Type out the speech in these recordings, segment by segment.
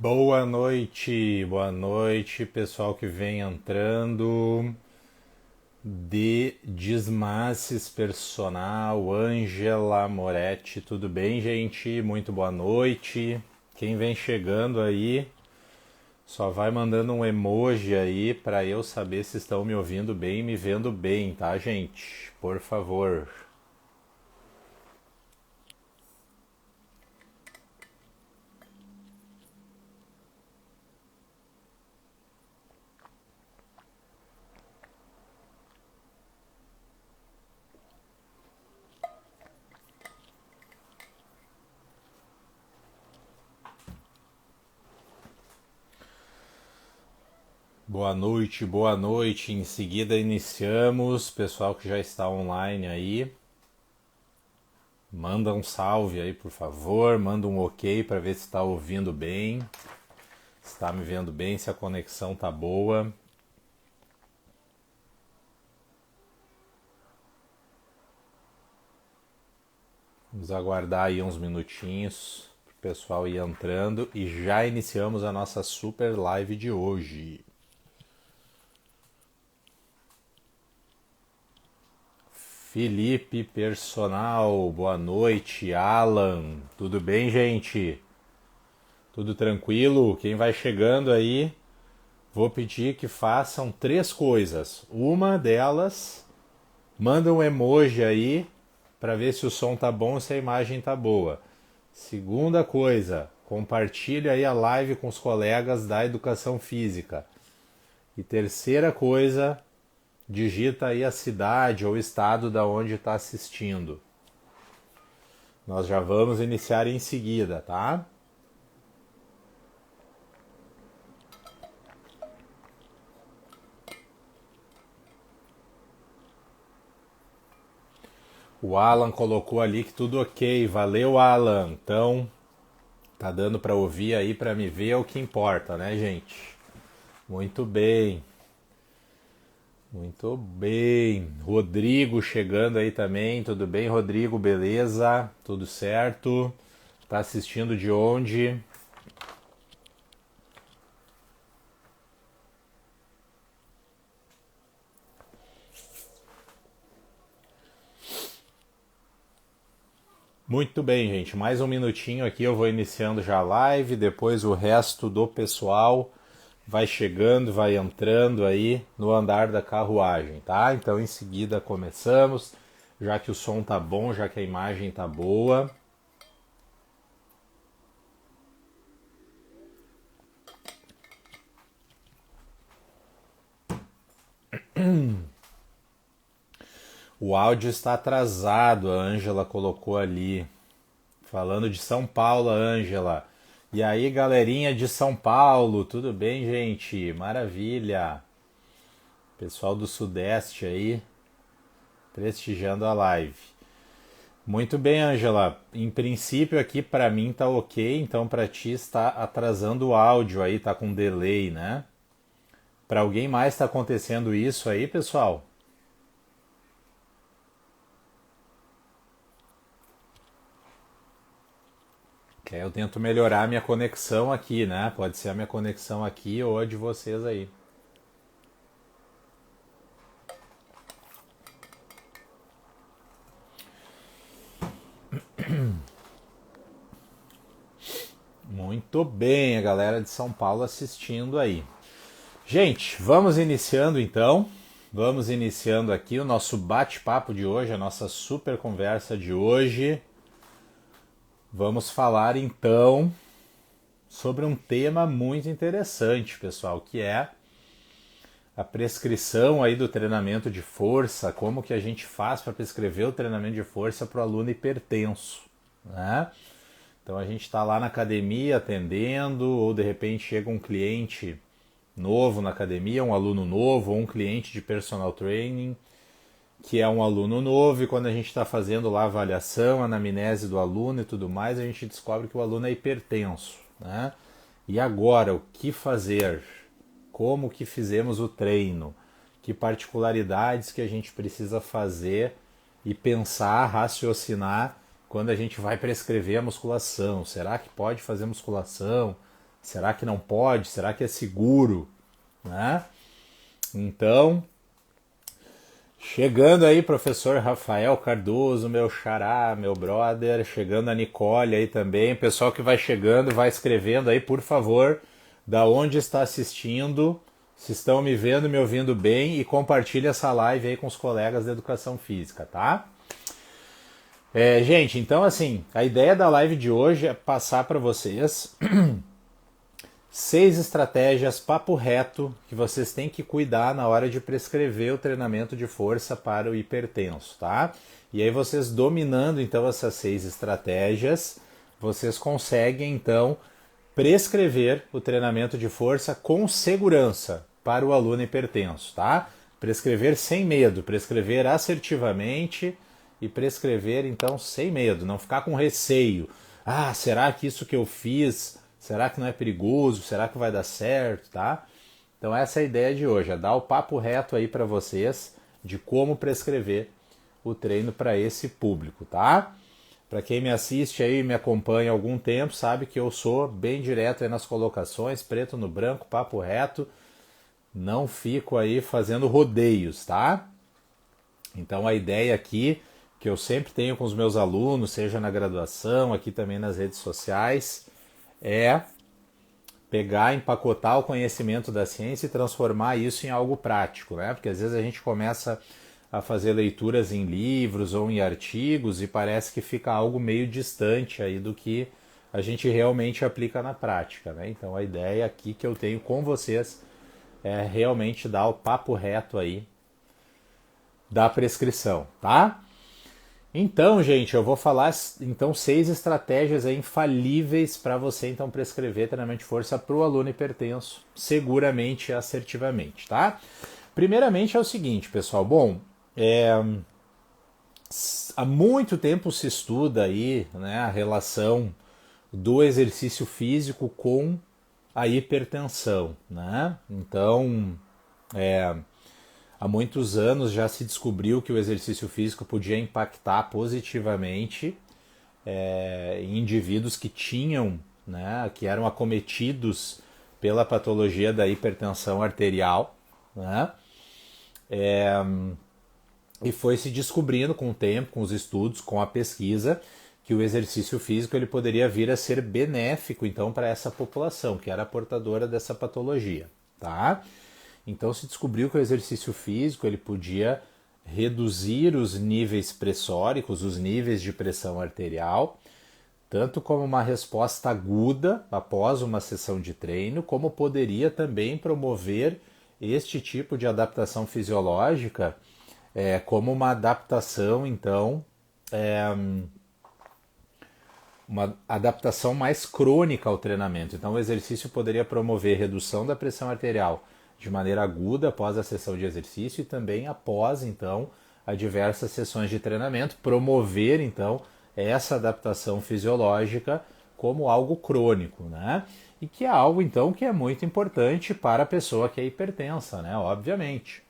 Boa noite, pessoal que vem entrando. De Desmasses Personal, Ângela Moretti, tudo bem, gente? Muito boa noite. Quem vem chegando aí, só vai mandando um emoji aí para eu saber se estão me ouvindo bem e me vendo bem, tá, gente? Por favor. Boa noite, boa noite. Em seguida iniciamos. Pessoal que já está online aí, manda um salve aí, por favor. Manda um ok para ver se está ouvindo bem, se está me vendo bem, se a conexão tá boa. Vamos aguardar aí uns minutinhos para o pessoal ir entrando e já iniciamos a nossa super live de hoje. Felipe Personal, boa noite. Alan, tudo bem, gente? Tudo tranquilo? Quem vai chegando aí, vou pedir que façam três coisas. Uma delas, manda um emoji aí para ver se o som tá bom e se a imagem tá boa. Segunda coisa, compartilha aí a live com os colegas da educação física. E terceira coisa, digita aí a cidade ou estado da onde está assistindo. Nós já vamos iniciar em seguida, tá? O Alan colocou ali que tudo ok. Valeu, Alan. Então, tá dando para ouvir aí, para me ver é o que importa, né, gente? Muito bem. Muito bem. Rodrigo chegando aí também. Tudo bem, Rodrigo? Beleza? Tudo certo? Tá assistindo de onde? Muito bem, gente. Mais um minutinho aqui eu vou iniciando já a live. Depois o resto do pessoal vai chegando, vai entrando aí no andar da carruagem, tá? Então em seguida começamos, já que o som tá bom, já que a imagem tá boa. O áudio está atrasado, a Ângela colocou ali. Falando de São Paulo, Ângela. E aí, galerinha de São Paulo, tudo bem, gente? Maravilha. Pessoal do Sudeste aí, prestigiando a live. Muito bem, Ângela. Em princípio aqui para mim tá ok, então para ti está atrasando o áudio aí, tá com delay, né? Para alguém mais está acontecendo isso aí, pessoal? Que aí eu tento melhorar a minha conexão aqui, né? Pode ser a minha conexão aqui ou a de vocês aí. Muito bem, a galera de São Paulo assistindo aí. Gente, vamos iniciando então. Vamos iniciando aqui o nosso bate-papo de hoje, a nossa super conversa de hoje. Vamos falar então sobre um tema muito interessante, pessoal, que é a prescrição aí do treinamento de força, como que a gente faz para prescrever o treinamento de força para o aluno hipertenso, né? Então a gente está lá na academia atendendo, ou de repente chega um cliente novo na academia, um aluno novo, ou um cliente de personal training, que é um aluno novo, e quando a gente está fazendo lá a avaliação, a anamnese do aluno e tudo mais, a gente descobre que o aluno é hipertenso, né? E agora, o que fazer? Como que fizemos o treino? Que particularidades que a gente precisa fazer e pensar, raciocinar quando a gente vai prescrever a musculação? Será que pode fazer musculação? Será que não pode? Será que é seguro? Né? Então, chegando aí, professor Rafael Cardoso, meu xará, meu brother, chegando a Nicole aí também, pessoal que vai chegando, vai escrevendo aí, por favor, da onde está assistindo, se estão me vendo, me ouvindo bem, e compartilha essa live aí com os colegas da Educação Física, tá? Gente, então assim, a ideia da live de hoje é passar para vocês 6 estratégias papo reto que vocês têm que cuidar na hora de prescrever o treinamento de força para o hipertenso, tá? E aí vocês dominando então essas 6 estratégias, vocês conseguem então prescrever o treinamento de força com segurança para o aluno hipertenso, tá? Prescrever sem medo, prescrever assertivamente e prescrever então sem medo, não ficar com receio. Ah, será que isso que eu fiz, será que não é perigoso? Será que vai dar certo, tá? Então essa é a ideia de hoje, é dar o papo reto aí para vocês de como prescrever o treino para esse público, tá? Para quem me assiste aí e me acompanha há algum tempo, sabe que eu sou bem direto aí nas colocações, preto no branco, papo reto, não fico aí fazendo rodeios, tá? Então a ideia aqui, que eu sempre tenho com os meus alunos, seja na graduação, aqui também nas redes sociais, é pegar, empacotar o conhecimento da ciência e transformar isso em algo prático, né? Porque às vezes a gente começa a fazer leituras em livros ou em artigos e parece que fica algo meio distante aí do que a gente realmente aplica na prática, né? Então a ideia aqui que eu tenho com vocês é realmente dar o papo reto aí da prescrição, tá? Então, gente, eu vou falar então 6 estratégias aí infalíveis para você então prescrever treinamento de força para o aluno hipertenso, seguramente e assertivamente, tá? Primeiramente é o seguinte, pessoal, há muito tempo se estuda aí, né, a relação do exercício físico com a hipertensão, né? Então, há muitos anos já se descobriu que o exercício físico podia impactar positivamente em indivíduos que tinham, né, que eram acometidos pela patologia da hipertensão arterial, né? E foi se descobrindo com o tempo, com os estudos, com a pesquisa, que o exercício físico ele poderia vir a ser benéfico então para essa população que era portadora dessa patologia, tá? Então se descobriu que o exercício físico ele podia reduzir os níveis pressóricos, os níveis de pressão arterial, tanto como uma resposta aguda após uma sessão de treino, como poderia também promover este tipo de adaptação fisiológica como uma adaptação, então, uma adaptação mais crônica ao treinamento. Então o exercício poderia promover redução da pressão arterial de maneira aguda após a sessão de exercício e também após, então, as diversas sessões de treinamento, promover, então, essa adaptação fisiológica como algo crônico, né? E que é algo, então, que é muito importante para a pessoa que é hipertensa, né? Obviamente.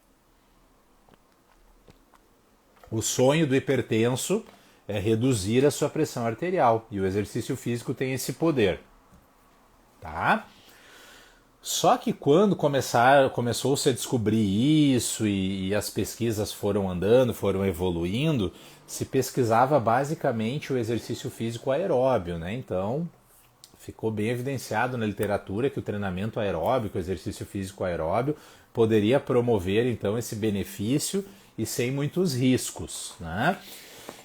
O sonho do hipertenso é reduzir a sua pressão arterial e o exercício físico tem esse poder, tá? Só que quando começou-se a descobrir isso e as pesquisas foram andando, foram evoluindo, se pesquisava basicamente o exercício físico aeróbio, né? Então ficou bem evidenciado na literatura que o treinamento aeróbico, o exercício físico aeróbio, poderia promover então esse benefício e sem muitos riscos, né?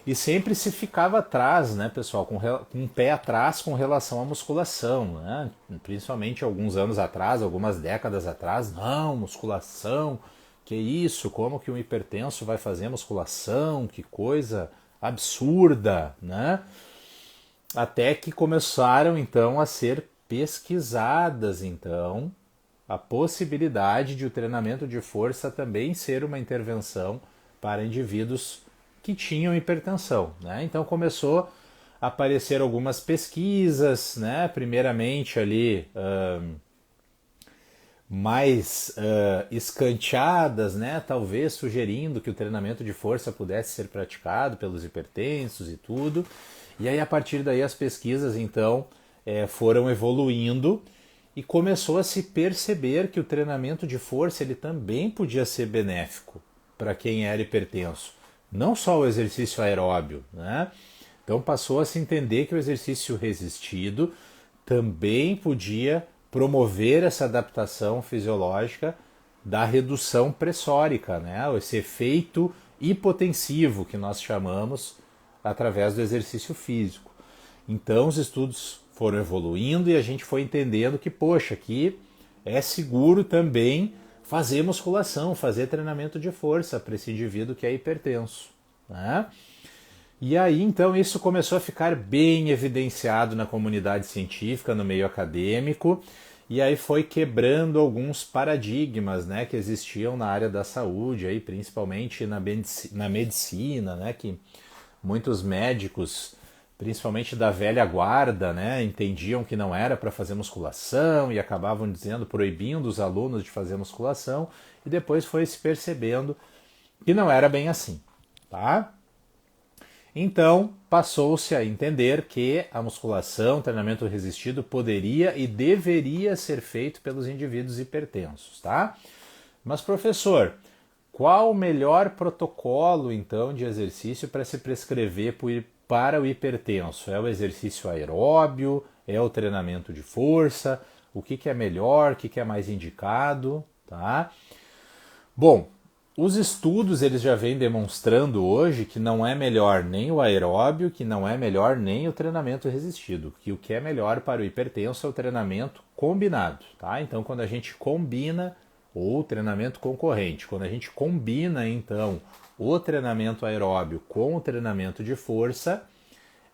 E sempre se ficava atrás, né, pessoal, com um pé atrás com relação à musculação, né? Principalmente alguns anos atrás, algumas décadas atrás, não, musculação, que isso, como que um hipertenso vai fazer musculação, que coisa absurda, né? Até que começaram então a ser pesquisadas então a possibilidade de o treinamento de força também ser uma intervenção para indivíduos que tinham hipertensão, né? Então começou a aparecer algumas pesquisas, né? Primeiramente ali mais escanteadas, né? Talvez sugerindo que o treinamento de força pudesse ser praticado pelos hipertensos e tudo. E aí a partir daí as pesquisas então foram evoluindo e começou a se perceber que o treinamento de força ele também podia ser benéfico para quem era hipertenso, não só o exercício aeróbio, né? Então passou a se entender que o exercício resistido também podia promover essa adaptação fisiológica da redução pressórica, né? Esse efeito hipotensivo que nós chamamos através do exercício físico. Então os estudos foram evoluindo e a gente foi entendendo que, poxa, aqui é seguro também fazer musculação, fazer treinamento de força para esse indivíduo que é hipertenso, né? E aí, então, isso começou a ficar bem evidenciado na comunidade científica, no meio acadêmico, e aí foi quebrando alguns paradigmas, né, que existiam na área da saúde, aí, principalmente na medicina, né, que muitos médicos, principalmente da velha guarda, né, entendiam que não era para fazer musculação e acabavam dizendo, proibindo os alunos de fazer musculação, e depois foi se percebendo que não era bem assim, tá? Então, passou-se a entender que a musculação, treinamento resistido, poderia e deveria ser feito pelos indivíduos hipertensos, tá? Mas, professor, qual o melhor protocolo, então, de exercício para se prescrever para o hipertenso? É o exercício aeróbio? É o treinamento de força? O que é melhor? O que é mais indicado? Tá? Bom, os estudos eles já vêm demonstrando hoje que não é melhor nem o aeróbio, que não é melhor nem o treinamento resistido, que o que é melhor para o hipertenso é o treinamento combinado, tá? Então, quando a gente combina, ou treinamento concorrente, quando a gente combina, então, o treinamento aeróbio com o treinamento de força,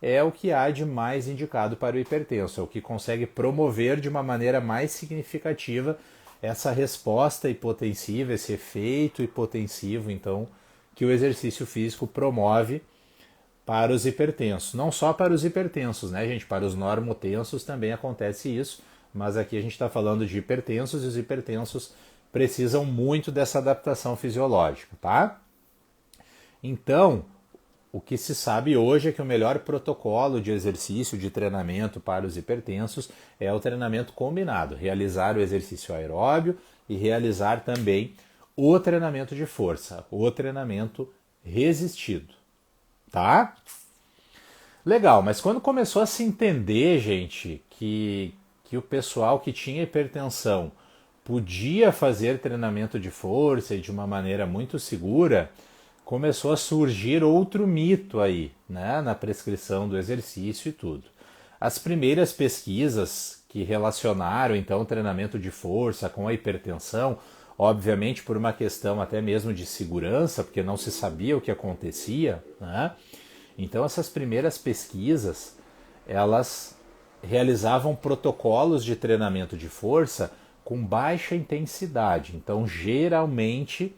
é o que há de mais indicado para o hipertenso, é o que consegue promover de uma maneira mais significativa essa resposta hipotensiva, esse efeito hipotensivo, então, que o exercício físico promove para os hipertensos. Não só para os hipertensos, né, gente? Para os normotensos também acontece isso, mas aqui a gente está falando de hipertensos e os hipertensos precisam muito dessa adaptação fisiológica, tá? Então, o que se sabe hoje é que o melhor protocolo de exercício, de treinamento para os hipertensos é o treinamento combinado, realizar o exercício aeróbio e realizar também o treinamento de força, o treinamento resistido, tá? Legal, mas quando começou a se entender, gente, que o pessoal que tinha hipertensão podia fazer treinamento de força e de uma maneira muito segura, começou a surgir outro mito aí, né, na prescrição do exercício e tudo. As primeiras pesquisas que relacionaram então o treinamento de força com a hipertensão, obviamente por uma questão até mesmo de segurança, porque não se sabia o que acontecia, né? Então essas primeiras pesquisas, elas realizavam protocolos de treinamento de força com baixa intensidade, então geralmente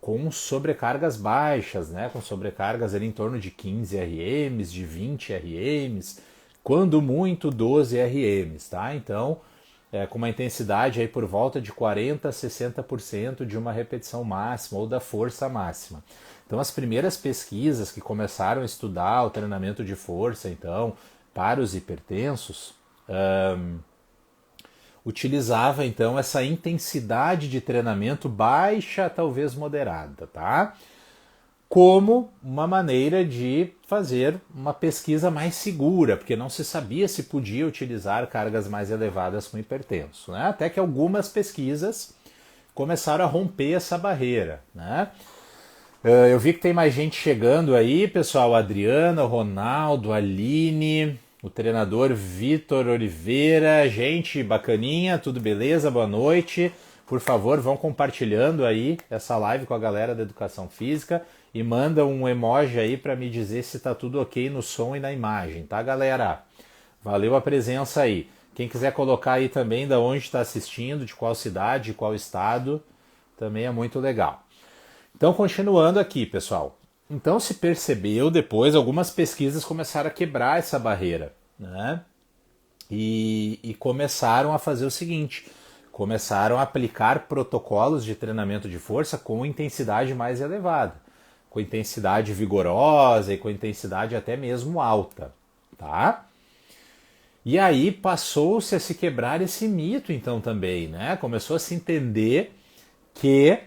com sobrecargas baixas, né? Com sobrecargas ali em torno de 15 RMs, de 20 RMs, quando muito 12 RMs, tá? Então, com uma intensidade aí por volta de 40% a 60% de uma repetição máxima ou da força máxima. Então, as primeiras pesquisas que começaram a estudar o treinamento de força, então, para os hipertensos, utilizava então essa intensidade de treinamento baixa, talvez moderada, tá? Como uma maneira de fazer uma pesquisa mais segura, porque não se sabia se podia utilizar cargas mais elevadas com hipertenso, né? Até que algumas pesquisas começaram a romper essa barreira, né? Eu vi que tem mais gente chegando aí, pessoal, Adriana, Ronaldo, Aline, o treinador Vitor Oliveira, gente bacaninha, tudo beleza? Boa noite. Por favor, vão compartilhando aí essa live com a galera da Educação Física e manda um emoji aí para me dizer se tá tudo ok no som e na imagem, tá, galera? Valeu a presença aí. Quem quiser colocar aí também da onde está assistindo, de qual cidade, de qual estado, também é muito legal. Então, continuando aqui, pessoal. Então se percebeu depois, algumas pesquisas começaram a quebrar essa barreira, né? E começaram a fazer o seguinte, começaram a aplicar protocolos de treinamento de força com intensidade mais elevada, com intensidade vigorosa e com intensidade até mesmo alta, tá? E aí passou-se a se quebrar esse mito então também, né? Começou a se entender que...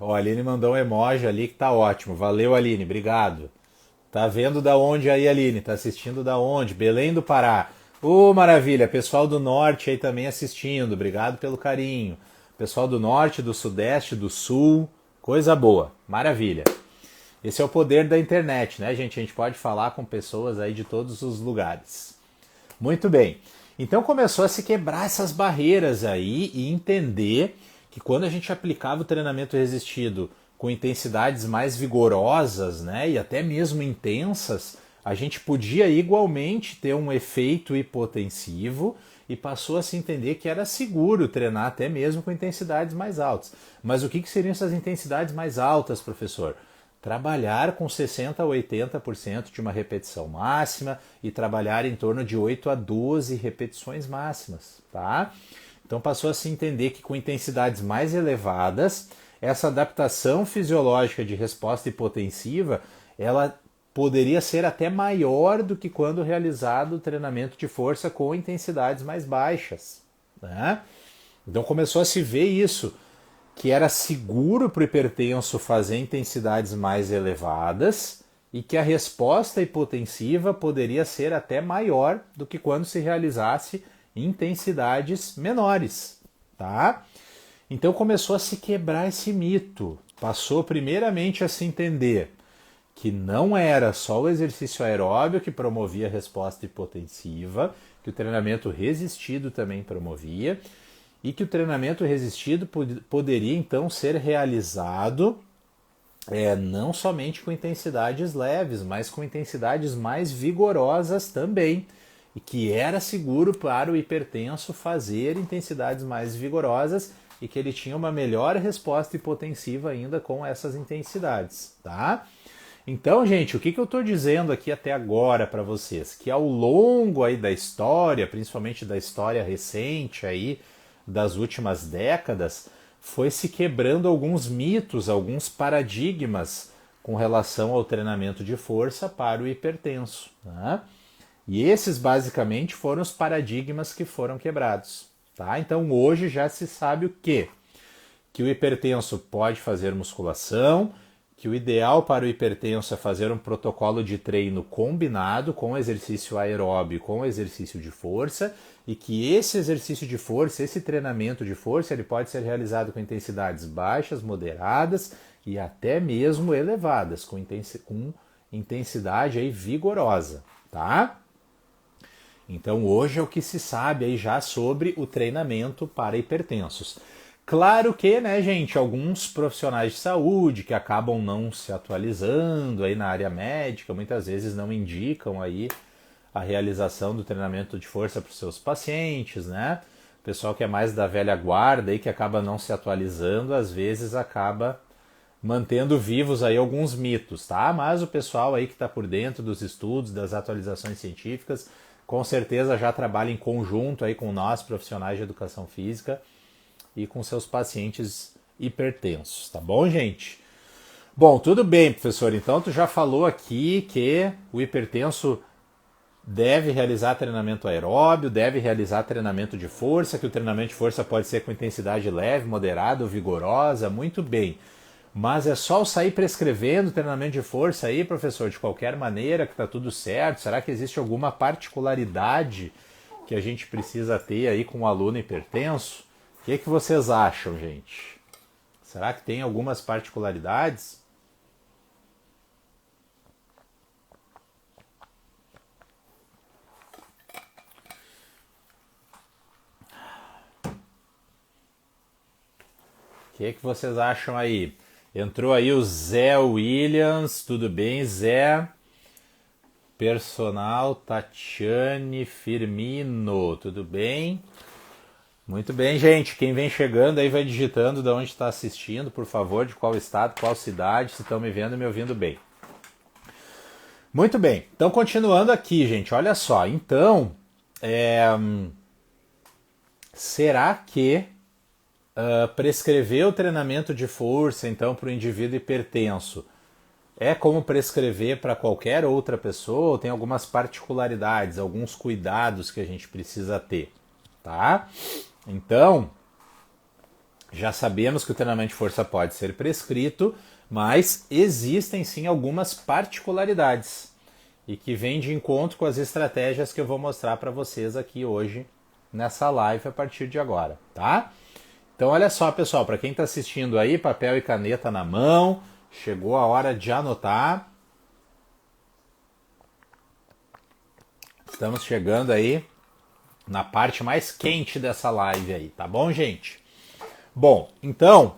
ó, a Aline mandou um emoji ali que tá ótimo. Valeu, Aline, obrigado. Tá vendo da onde aí, Aline? Tá assistindo da onde? Belém do Pará. Ô, maravilha, pessoal do norte aí também assistindo. Obrigado pelo carinho. Pessoal do norte, do sudeste, do sul. Coisa boa. Maravilha. Esse é o poder da internet, né, gente? A gente pode falar com pessoas aí de todos os lugares. Muito bem. Então começou a se quebrar essas barreiras aí e entender que quando a gente aplicava o treinamento resistido com intensidades mais vigorosas, né, e até mesmo intensas, a gente podia igualmente ter um efeito hipotensivo e passou a se entender que era seguro treinar até mesmo com intensidades mais altas. Mas o que seriam essas intensidades mais altas, professor? Trabalhar com 60 a 80% de uma repetição máxima e trabalhar em torno de 8 a 12 repetições máximas, tá? Então passou a se entender que com intensidades mais elevadas, essa adaptação fisiológica de resposta hipotensiva, ela poderia ser até maior do que quando realizado o treinamento de força com intensidades mais baixas, né? Então começou a se ver isso, que era seguro para o hipertenso fazer intensidades mais elevadas e que a resposta hipotensiva poderia ser até maior do que quando se realizasse intensidades menores, tá? Então começou a se quebrar esse mito. Passou primeiramente a se entender que não era só o exercício aeróbio que promovia a resposta hipotensiva, que o treinamento resistido também promovia, e que o treinamento resistido poderia então ser realizado não somente com intensidades leves, mas com intensidades mais vigorosas também, e que era seguro para o hipertenso fazer intensidades mais vigorosas e que ele tinha uma melhor resposta hipotensiva ainda com essas intensidades, tá? Então, gente, o que eu estou dizendo aqui até agora para vocês? Que ao longo aí da história, principalmente da história recente aí, das últimas décadas, foi se quebrando alguns mitos, alguns paradigmas com relação ao treinamento de força para o hipertenso, né? E esses basicamente foram os paradigmas que foram quebrados, tá? Então hoje já se sabe o quê? Que o hipertenso pode fazer musculação, que o ideal para o hipertenso é fazer um protocolo de treino combinado com exercício aeróbio, com exercício de força, e que esse exercício de força, esse treinamento de força, ele pode ser realizado com intensidades baixas, moderadas e até mesmo elevadas, com intensidade aí vigorosa, tá? Então hoje é o que se sabe aí já sobre o treinamento para hipertensos. Claro que, né, gente, alguns profissionais de saúde que acabam não se atualizando aí na área médica, muitas vezes não indicam aí a realização do treinamento de força para os seus pacientes, né? O pessoal que é mais da velha guarda aí, que acaba não se atualizando, às vezes acaba mantendo vivos aí alguns mitos, tá? Mas o pessoal aí que está por dentro dos estudos, das atualizações científicas, com certeza já trabalha em conjunto aí com nós, profissionais de educação física, e com seus pacientes hipertensos, tá bom, gente? Bom, tudo bem, professor. Então, tu já falou aqui que o hipertenso deve realizar treinamento aeróbio, deve realizar treinamento de força, que o treinamento de força pode ser com intensidade leve, moderada ou vigorosa, muito bem. Mas é só eu sair prescrevendo treinamento de força aí, professor, de qualquer maneira, que tá tudo certo? Será que existe alguma particularidade que a gente precisa ter aí com o aluno hipertenso? O que vocês acham, gente? Será que tem algumas particularidades? O que vocês acham aí? Entrou aí o Zé Williams, tudo bem, Zé? Personal Tatiane Firmino, tudo bem? Muito bem, gente. Quem vem chegando aí vai digitando de onde está assistindo, por favor, de qual estado, qual cidade, se estão me vendo e me ouvindo bem. Muito bem. Então, continuando aqui, gente, olha só. Então, será que prescrever o treinamento de força, então, para o indivíduo hipertenso é como prescrever para qualquer outra pessoa ou tem algumas particularidades, alguns cuidados que a gente precisa ter, tá? Então, já sabemos que o treinamento de força pode ser prescrito, mas existem sim algumas particularidades e que vêm de encontro com as estratégias que eu vou mostrar para vocês aqui hoje nessa live a partir de agora, tá? Então olha só, pessoal, para quem está assistindo aí, papel e caneta na mão, chegou a hora de anotar. Estamos chegando aí na parte mais quente dessa live aí, tá bom, gente? Bom, então,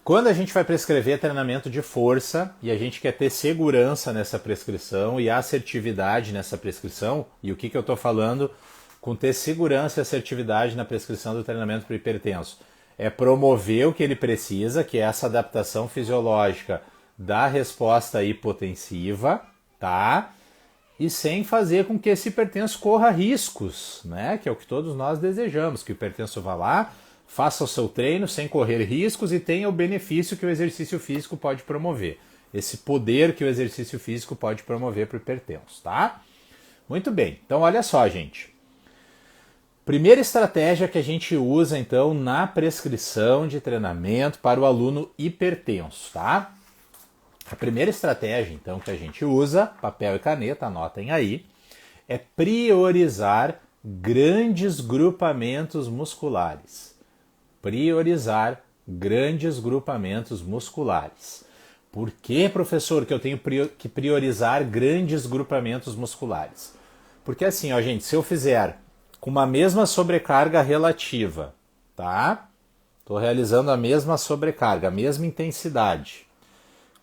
quando a gente vai prescrever treinamento de força e a gente quer ter segurança nessa prescrição e assertividade nessa prescrição, e o que eu estou falando com ter segurança e assertividade na prescrição do treinamento para o hipertenso? É promover o que ele precisa, que é essa adaptação fisiológica da resposta hipotensiva, tá? E sem fazer com que esse hipertenso corra riscos, né? Que é o que todos nós desejamos, que o hipertenso vá lá, faça o seu treino sem correr riscos e tenha o benefício que o exercício físico pode promover. Esse poder que o exercício físico pode promover para o hipertenso, tá? Muito bem, então olha só, gente. Primeira estratégia que a gente usa, então, na prescrição de treinamento para o aluno hipertenso, tá? A primeira estratégia, então, que a gente usa, papel e caneta, anotem aí, é priorizar grandes grupamentos musculares. Priorizar grandes grupamentos musculares. Por que, professor, que eu tenho que priorizar grandes grupamentos musculares? Porque assim, ó, gente, se eu fizer com uma mesma sobrecarga relativa, tá? Estou realizando a mesma sobrecarga, a mesma intensidade.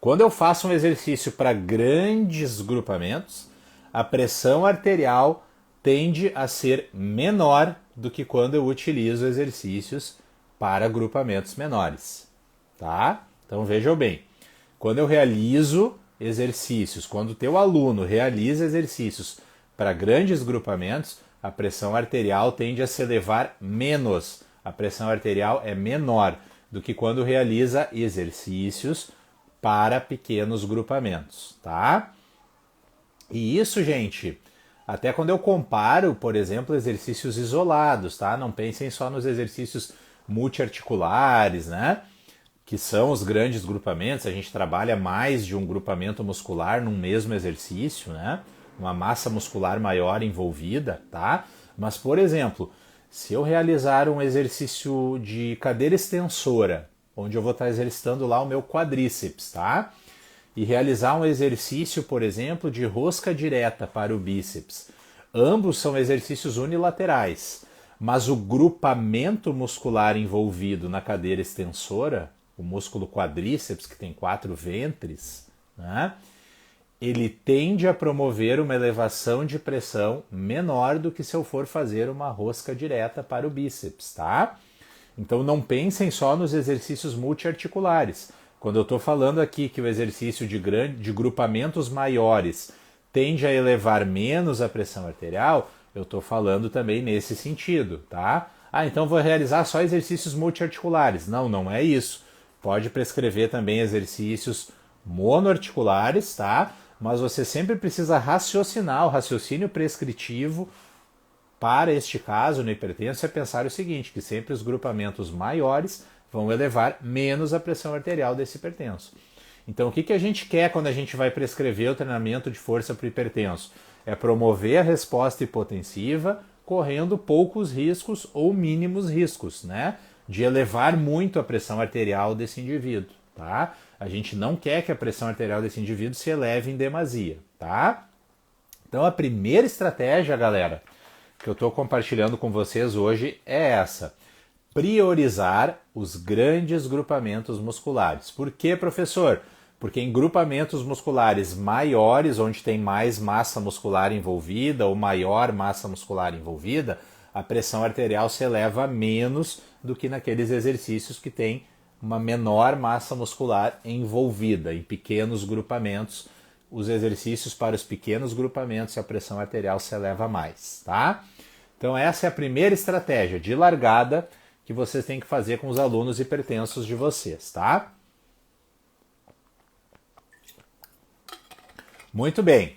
Quando eu faço um exercício para grandes grupamentos, a pressão arterial tende a ser menor do que quando eu utilizo exercícios para grupamentos menores, tá? Então vejam bem, quando eu realizo exercícios, quando o teu aluno realiza exercícios para grandes grupamentos, a pressão arterial tende a se elevar menos. A pressão arterial é menor do que quando realiza exercícios para pequenos grupamentos, tá? E isso, gente, até quando eu comparo, por exemplo, exercícios isolados, tá? Não pensem só nos exercícios multiarticulares, né? Que são os grandes grupamentos, a gente trabalha mais de um grupamento muscular num mesmo exercício, né? Uma massa muscular maior envolvida, tá? Mas, por exemplo, se eu realizar um exercício de cadeira extensora, onde eu vou estar exercitando lá o meu quadríceps, tá? E realizar um exercício, por exemplo, de rosca direta para o bíceps. Ambos são exercícios unilaterais, mas o grupamento muscular envolvido na cadeira extensora, o músculo quadríceps, que tem 4 ventres, né? Ele tende a promover uma elevação de pressão menor do que se eu for fazer uma rosca direta para o bíceps, tá? Então não pensem só nos exercícios multiarticulares. Quando eu estou falando aqui que o exercício de grupamentos maiores tende a elevar menos a pressão arterial, eu estou falando também nesse sentido, tá? Ah, então vou realizar só exercícios multiarticulares. Não, não é isso. Pode prescrever também exercícios monoarticulares, tá? Mas você sempre precisa raciocinar, o raciocínio prescritivo para este caso no hipertenso é pensar o seguinte, que sempre os grupamentos maiores vão elevar menos a pressão arterial desse hipertenso. Então o que a gente quer quando a gente vai prescrever o treinamento de força para o hipertenso? É promover a resposta hipotensiva correndo poucos riscos ou mínimos riscos, né? De elevar muito a pressão arterial desse indivíduo, tá? A gente não quer que a pressão arterial desse indivíduo se eleve em demasia, tá? Então a primeira estratégia, galera, que eu estou compartilhando com vocês hoje é essa. Priorizar os grandes grupamentos musculares. Por quê, professor? Porque em grupamentos musculares maiores, onde tem mais massa muscular envolvida ou maior massa muscular envolvida, a pressão arterial se eleva menos do que naqueles exercícios que tem uma menor massa muscular envolvida. Em pequenos grupamentos, os exercícios para os pequenos grupamentos, a pressão arterial se eleva mais, tá? Então essa é a primeira estratégia de largada que vocês têm que fazer com os alunos hipertensos de vocês, tá? Muito bem.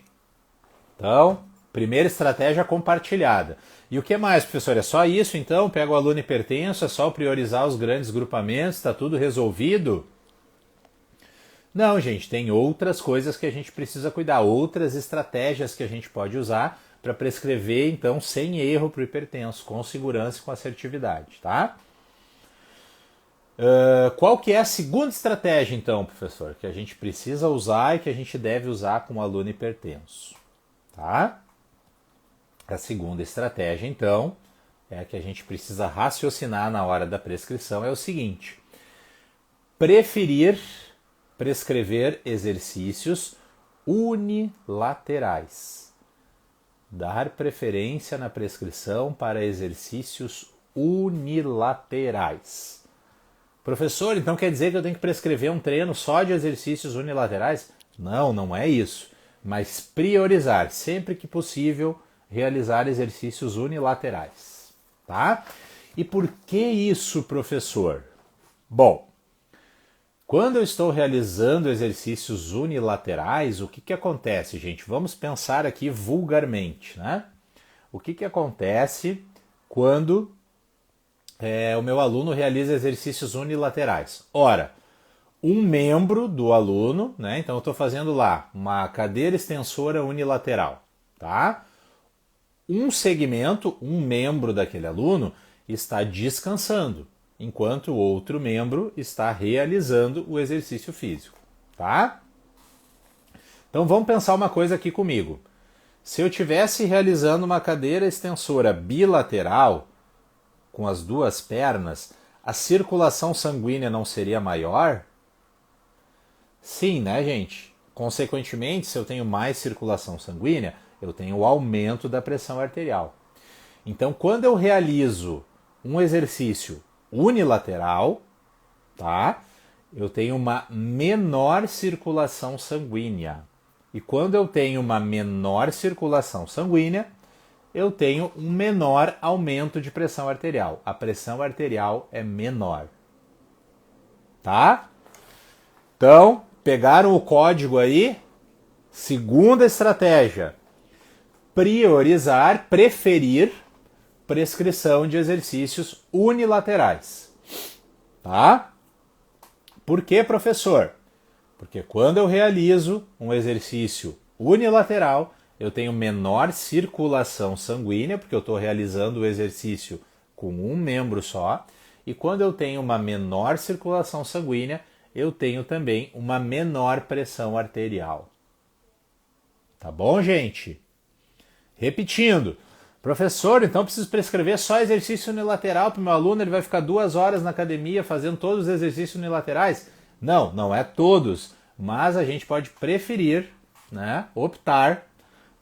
Então, primeira estratégia compartilhada. E o que mais, professor? É só isso, então? Pega o aluno hipertenso, é só priorizar os grandes grupamentos, está tudo resolvido? Não, gente, tem outras coisas que a gente precisa cuidar, outras estratégias que a gente pode usar para prescrever, então, sem erro para o hipertenso, com segurança e com assertividade, tá? Qual que é a segunda estratégia, então, professor, que a gente precisa usar e que a gente deve usar com o aluno hipertenso? Tá? A segunda estratégia, então, é a que a gente precisa raciocinar na hora da prescrição, é o seguinte: prescrever exercícios unilaterais. Dar preferência na prescrição para exercícios unilaterais. Professor, então quer dizer que eu tenho que prescrever um treino só de exercícios unilaterais? Não, não é isso. Mas priorizar, sempre que possível, realizar exercícios unilaterais. Tá? E por que isso, professor? Bom, quando eu estou realizando exercícios unilaterais, o que acontece, gente? Vamos pensar aqui vulgarmente, né? O que acontece quando o meu aluno realiza exercícios unilaterais? Ora, um membro do aluno, né? Então eu estou fazendo lá uma cadeira extensora unilateral, tá? Um segmento, um membro daquele aluno está descansando, enquanto o outro membro está realizando o exercício físico, tá? Então vamos pensar uma coisa aqui comigo. Se eu estivesse realizando uma cadeira extensora bilateral, com as duas pernas, a circulação sanguínea não seria maior? Sim, né, gente? Consequentemente, se eu tenho mais circulação sanguínea, eu tenho o aumento da pressão arterial. Então, quando eu realizo um exercício unilateral, tá? Eu tenho uma menor circulação sanguínea. E quando eu tenho uma menor circulação sanguínea, eu tenho um menor aumento de pressão arterial. A pressão arterial é menor. Tá? Então, pegaram o código aí? Segunda estratégia: preferir prescrição de exercícios unilaterais. Tá? Por que, professor? Porque quando eu realizo um exercício unilateral, eu tenho menor circulação sanguínea, porque eu estou realizando o exercício com um membro só. E quando eu tenho uma menor circulação sanguínea, eu tenho também uma menor pressão arterial. Tá bom, gente? Repetindo. Professor, então preciso prescrever só exercício unilateral para o meu aluno, ele vai ficar 2 horas na academia fazendo todos os exercícios unilaterais? Não, não é todos, mas a gente pode preferir, né, optar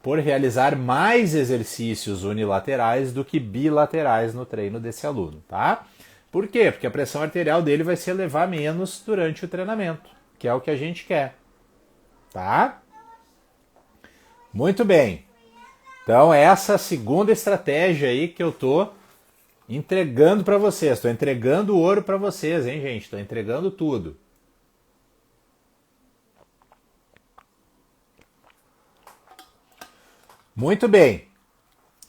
por realizar mais exercícios unilaterais do que bilaterais no treino desse aluno, tá? Por quê? Porque a pressão arterial dele vai se elevar menos durante o treinamento, que é o que a gente quer, tá? Muito bem. Então, essa segunda estratégia aí que eu tô entregando para vocês. Estou entregando ouro para vocês, hein, gente? Estou entregando tudo. Muito bem.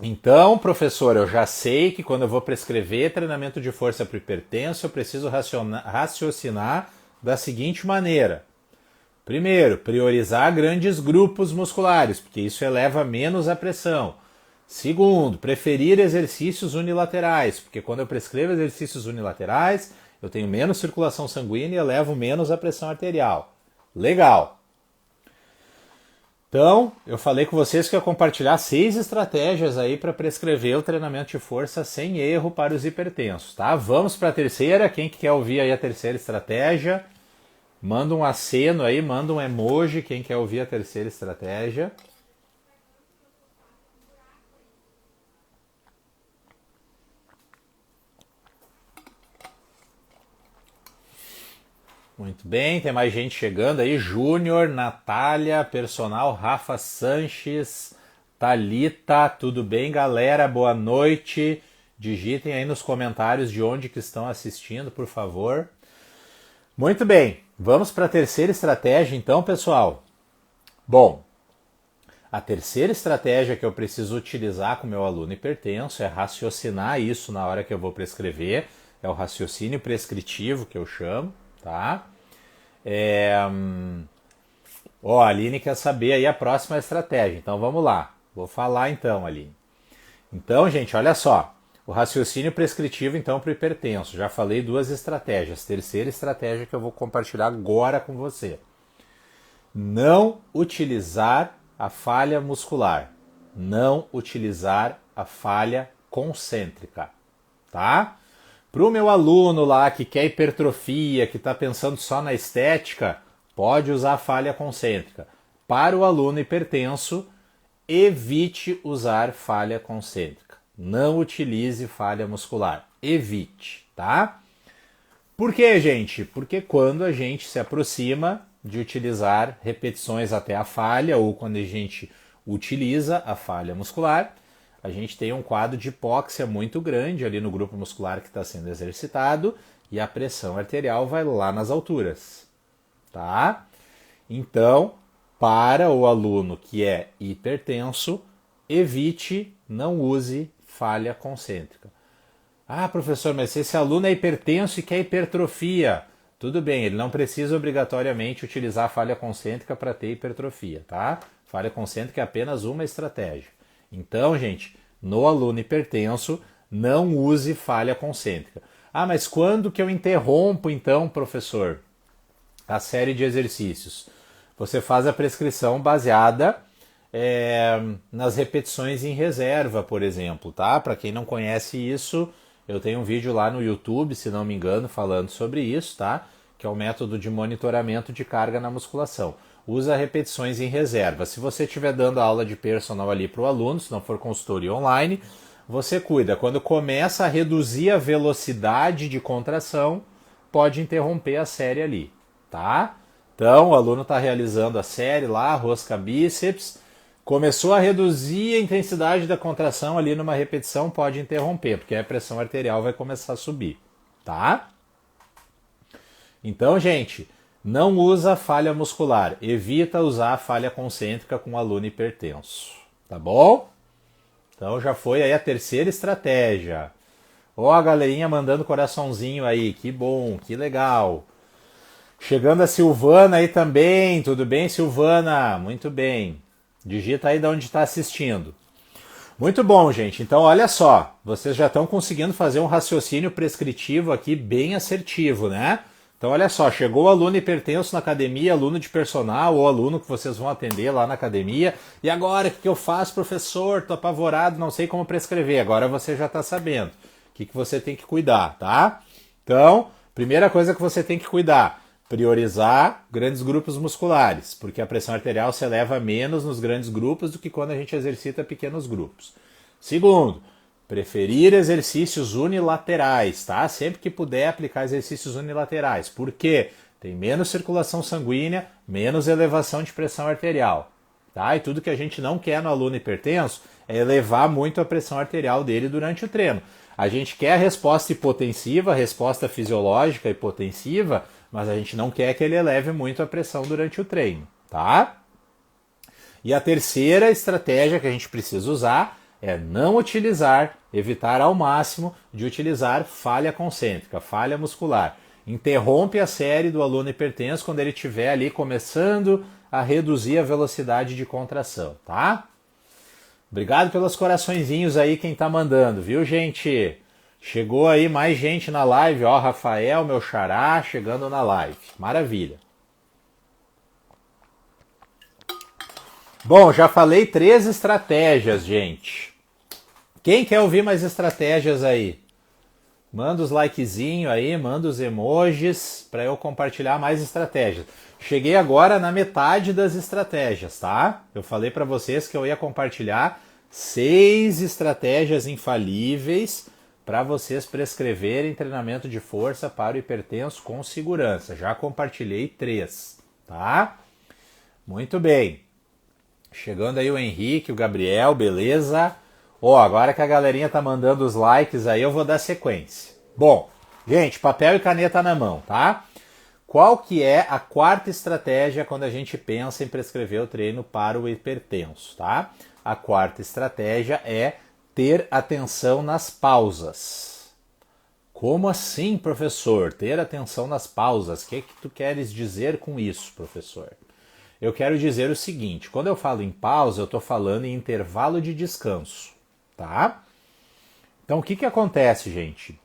Então, professor, eu já sei que quando eu vou prescrever treinamento de força para o hipertenso, eu preciso raciocinar da seguinte maneira. Primeiro, priorizar grandes grupos musculares, porque isso eleva menos a pressão. Segundo, preferir exercícios unilaterais, porque quando eu prescrevo exercícios unilaterais, eu tenho menos circulação sanguínea e elevo menos a pressão arterial. Legal! Então, eu falei com vocês que eu ia compartilhar 6 estratégias aí para prescrever o treinamento de força sem erro para os hipertensos, tá? Vamos para a terceira. Quem que quer ouvir aí a terceira estratégia? Manda um aceno aí, manda um emoji, quem quer ouvir a terceira estratégia. Muito bem, tem mais gente chegando aí. Júnior, Natália, personal, Rafa Sanches, Thalita, tudo bem, galera? Boa noite. Digitem aí nos comentários de onde que estão assistindo, por favor. Muito bem, vamos para a terceira estratégia então, pessoal. Bom, A terceira estratégia que eu preciso utilizar com o meu aluno hipertenso é raciocinar isso na hora que eu vou prescrever, é o raciocínio prescritivo que eu chamo, tá? A Aline quer saber aí a próxima estratégia, então vamos lá. Vou falar então, Aline. Então, gente, olha só. O raciocínio prescritivo, então, para o hipertenso. Já falei duas estratégias. Terceira estratégia que eu vou compartilhar agora com você. Não utilizar a falha muscular. Não utilizar a falha concêntrica. Tá? Para o meu aluno lá que quer hipertrofia, que está pensando só na estética, pode usar a falha concêntrica. Para o aluno hipertenso, evite usar falha concêntrica. Não utilize falha muscular. Evite, tá? Por quê, gente? Porque quando a gente se aproxima de utilizar repetições até a falha, ou quando a gente utiliza a falha muscular, a gente tem um quadro de hipóxia muito grande ali no grupo muscular que está sendo exercitado e a pressão arterial vai lá nas alturas, tá? Então, para o aluno que é hipertenso, evite, não use falha concêntrica. Ah, professor, mas se esse aluno é hipertenso e quer hipertrofia, tudo bem, ele não precisa obrigatoriamente utilizar a falha concêntrica para ter hipertrofia, tá? Falha concêntrica é apenas uma estratégia. Então, gente, no aluno hipertenso, não use falha concêntrica. Ah, mas quando que eu interrompo, então, professor, a série de exercícios? Você faz a prescrição baseada nas repetições em reserva, por exemplo, tá? Para quem não conhece isso, eu tenho um vídeo lá no YouTube, se não me engano, falando sobre isso, tá? Que é o método de monitoramento de carga na musculação. Usa repetições em reserva. Se você estiver dando aula de personal ali para o aluno, se não for consultoria online, você cuida. Quando começa a reduzir a velocidade de contração, pode interromper a série ali, tá? Então, o aluno está realizando a série lá, rosca bíceps, começou a reduzir a intensidade da contração ali numa repetição, pode interromper, porque a pressão arterial vai começar a subir, tá? Então, gente, não usa falha muscular, evita usar a falha concêntrica com o aluno hipertenso, tá bom? Então já foi aí a terceira estratégia. Ó, a galerinha mandando coraçãozinho aí, que bom, que legal. Chegando a Silvana aí também, tudo bem, Silvana? Muito bem. Digita aí de onde está assistindo. Muito bom, gente. Então, olha só, vocês já estão conseguindo fazer um raciocínio prescritivo aqui bem assertivo, né? Então, olha só, chegou o aluno hipertenso na academia, aluno de personal ou aluno que vocês vão atender lá na academia. E agora, o que eu faço, professor? Estou apavorado, não sei como prescrever. Agora você já está sabendo o que você tem que cuidar, tá? Então, primeira coisa que você tem que cuidar, priorizar grandes grupos musculares, porque a pressão arterial se eleva menos nos grandes grupos do que quando a gente exercita pequenos grupos. Segundo, preferir exercícios unilaterais, tá? Sempre que puder aplicar exercícios unilaterais. Por quê? Tem menos circulação sanguínea, menos elevação de pressão arterial, tá? E tudo que a gente não quer no aluno hipertenso é elevar muito a pressão arterial dele durante o treino. A gente quer a resposta hipotensiva, a resposta fisiológica hipotensiva, mas a gente não quer que ele eleve muito a pressão durante o treino, tá? E a terceira estratégia que a gente precisa usar é não utilizar, evitar ao máximo de utilizar falha concêntrica, falha muscular. Interrompe a série do aluno hipertenso quando ele estiver ali começando a reduzir a velocidade de contração, tá? Obrigado pelos coraçõezinhos aí quem tá mandando, viu, gente? Chegou aí mais gente na live, ó, Rafael, meu xará, chegando na live. Maravilha. Bom, já falei 3 estratégias, gente. Quem quer ouvir mais estratégias aí? Manda os likezinhos aí, manda os emojis para eu compartilhar mais estratégias. Cheguei agora na metade das estratégias, tá? Eu falei para vocês que eu ia compartilhar 6 estratégias infalíveis para vocês prescreverem treinamento de força para o hipertenso com segurança. Já compartilhei 3, tá? Muito bem. Chegando aí o Henrique, o Gabriel, beleza? Ó, agora que a galerinha tá mandando os likes aí, eu vou dar sequência. Bom, gente, papel e caneta na mão, tá? Qual que é a quarta estratégia quando a gente pensa em prescrever o treino para o hipertenso, tá? A quarta estratégia é ter atenção nas pausas. Como assim, professor? Ter atenção nas pausas? O que tu queres dizer com isso, professor? Eu quero dizer o seguinte, quando eu falo em pausa, eu estou falando em intervalo de descanso, tá? Então, o que acontece, gente?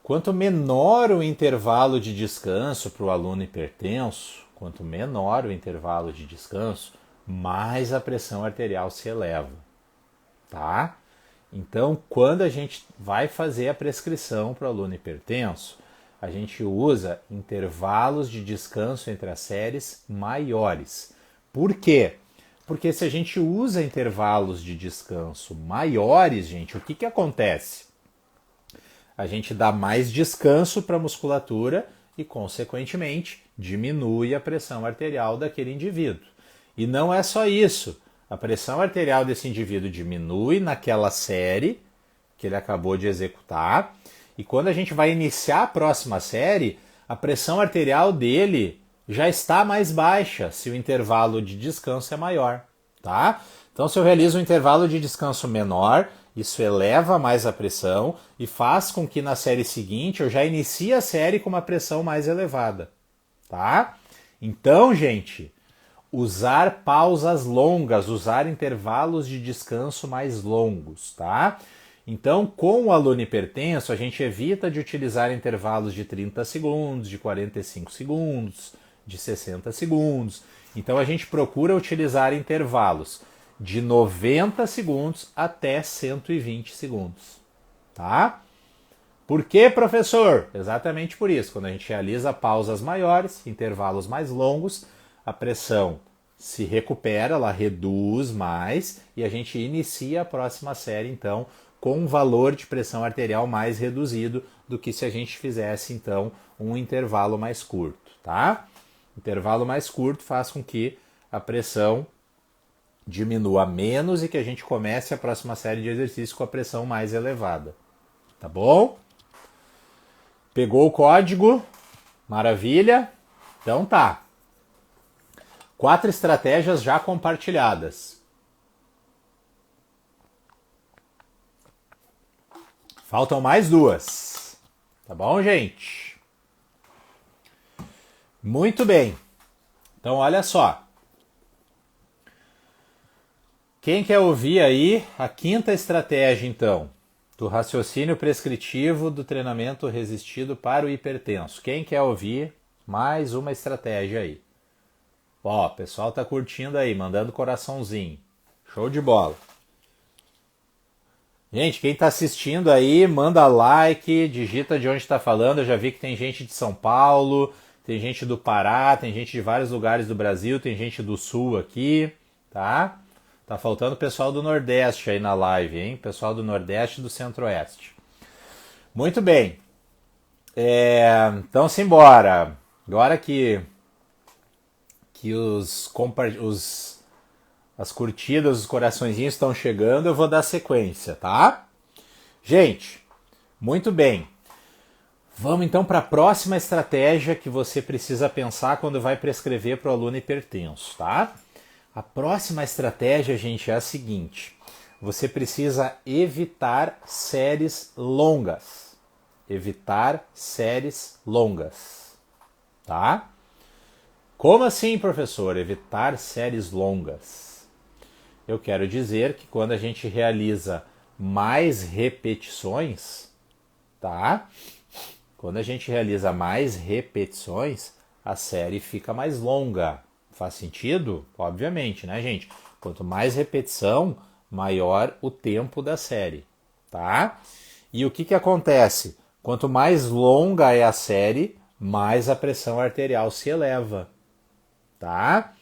Quanto menor o intervalo de descanso para o aluno hipertenso, quanto menor o intervalo de descanso, mais a pressão arterial se eleva, tá? Então, quando a gente vai fazer a prescrição para o aluno hipertenso, a gente usa intervalos de descanso entre as séries maiores. Por quê? Porque se a gente usa intervalos de descanso maiores, gente, o que acontece? A gente dá mais descanso para a musculatura e, consequentemente, diminui a pressão arterial daquele indivíduo. E não é só isso. A pressão arterial desse indivíduo diminui naquela série que ele acabou de executar. E quando a gente vai iniciar a próxima série, a pressão arterial dele já está mais baixa se o intervalo de descanso é maior, tá? Então, se eu realizo um intervalo de descanso menor, isso eleva mais a pressão e faz com que na série seguinte eu já inicie a série com uma pressão mais elevada, tá? Então, gente, usar pausas longas, usar intervalos de descanso mais longos, tá? Então, com o aluno hipertenso, a gente evita de utilizar intervalos de 30 segundos, de 45 segundos, de 60 segundos. Então, a gente procura utilizar intervalos de 90 segundos até 120 segundos, tá? Por que, professor? Exatamente por isso. Quando a gente realiza pausas maiores, intervalos mais longos, a pressão se recupera, ela reduz mais e a gente inicia a próxima série, então, com um valor de pressão arterial mais reduzido do que se a gente fizesse, então, um intervalo mais curto, tá? Intervalo mais curto faz com que a pressão diminua menos e que a gente comece a próxima série de exercícios com a pressão mais elevada. Tá bom? Pegou o código? Maravilha? Então tá. 4 estratégias já compartilhadas. Faltam mais 2. Tá bom, gente? Muito bem. Então, olha só. Quem quer ouvir aí a quinta estratégia, então, do raciocínio prescritivo do treinamento resistido para o hipertenso? Quem quer ouvir mais uma estratégia aí? Ó, o pessoal tá curtindo aí, mandando coraçãozinho. Show de bola. Gente, quem tá assistindo aí, manda like, digita de onde está falando. Eu já vi que tem gente de São Paulo, tem gente do Pará, tem gente de vários lugares do Brasil, tem gente do Sul aqui, tá? Tá faltando o pessoal do Nordeste aí na live, hein? Pessoal do Nordeste e do Centro-Oeste. Muito bem. Então, simbora. Agora que as curtidas, os coraçõezinhos estão chegando, eu vou dar sequência, tá? Gente, muito bem. Vamos então para a próxima estratégia que você precisa pensar quando vai prescrever para o aluno hipertenso, tá? A próxima estratégia, gente, é a seguinte. Você precisa evitar séries longas. Evitar séries longas, tá? Como assim, professor? Evitar séries longas. Eu quero dizer que quando a gente realiza mais repetições, tá? Quando a gente realiza mais repetições, a série fica mais longa. Faz sentido? Obviamente, né, gente? Quanto mais repetição, maior o tempo da série, tá? E o que acontece? Quanto mais longa é a série, mais a pressão arterial se eleva, tá?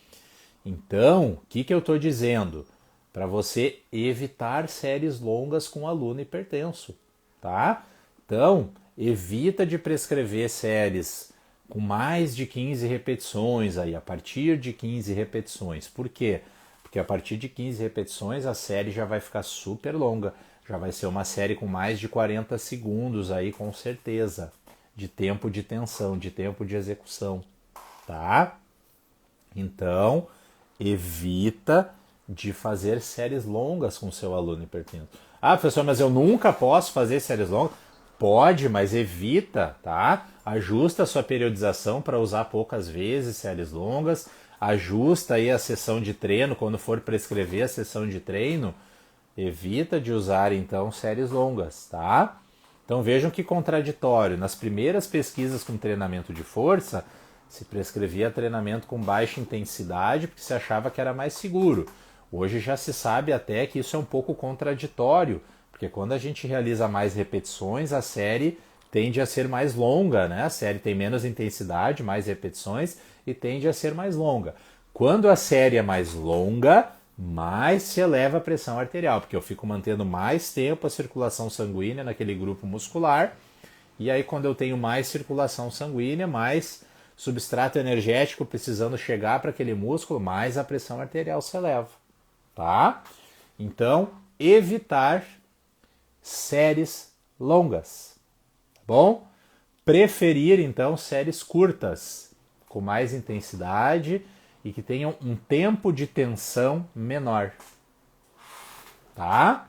Então, o que eu estou dizendo? Para você evitar séries longas com aluno hipertenso, tá? Então, evita de prescrever séries com mais de 15 repetições, aí, a partir de 15 repetições. Por quê? Porque a partir de 15 repetições a série já vai ficar super longa, já vai ser uma série com mais de 40 segundos aí, com certeza. de tempo de tensão, de tempo de execução, tá? Então, evita de fazer séries longas com o seu aluno hipertenso. Ah, professor, mas eu nunca posso fazer séries longas? Pode, mas evita, tá? Ajusta a sua periodização para usar poucas vezes séries longas. Ajusta aí a sessão de treino, quando for prescrever a sessão de treino, evita de usar então séries longas, tá? Então vejam que contraditório. Nas primeiras pesquisas com treinamento de força, se prescrevia treinamento com baixa intensidade porque se achava que era mais seguro. Hoje já se sabe até que isso é um pouco contraditório, porque quando a gente realiza mais repetições, a série tende a ser mais longa, né? A série tem menos intensidade, mais repetições e tende a ser mais longa. Quando a série é mais longa, mais se eleva a pressão arterial, porque eu fico mantendo mais tempo a circulação sanguínea naquele grupo muscular, e aí quando eu tenho mais circulação sanguínea, mais substrato energético precisando chegar para aquele músculo, mais a pressão arterial se eleva, tá? Então, evitar séries longas, tá bom? Preferir, então, séries curtas, com mais intensidade e que tenham um tempo de tensão menor, tá?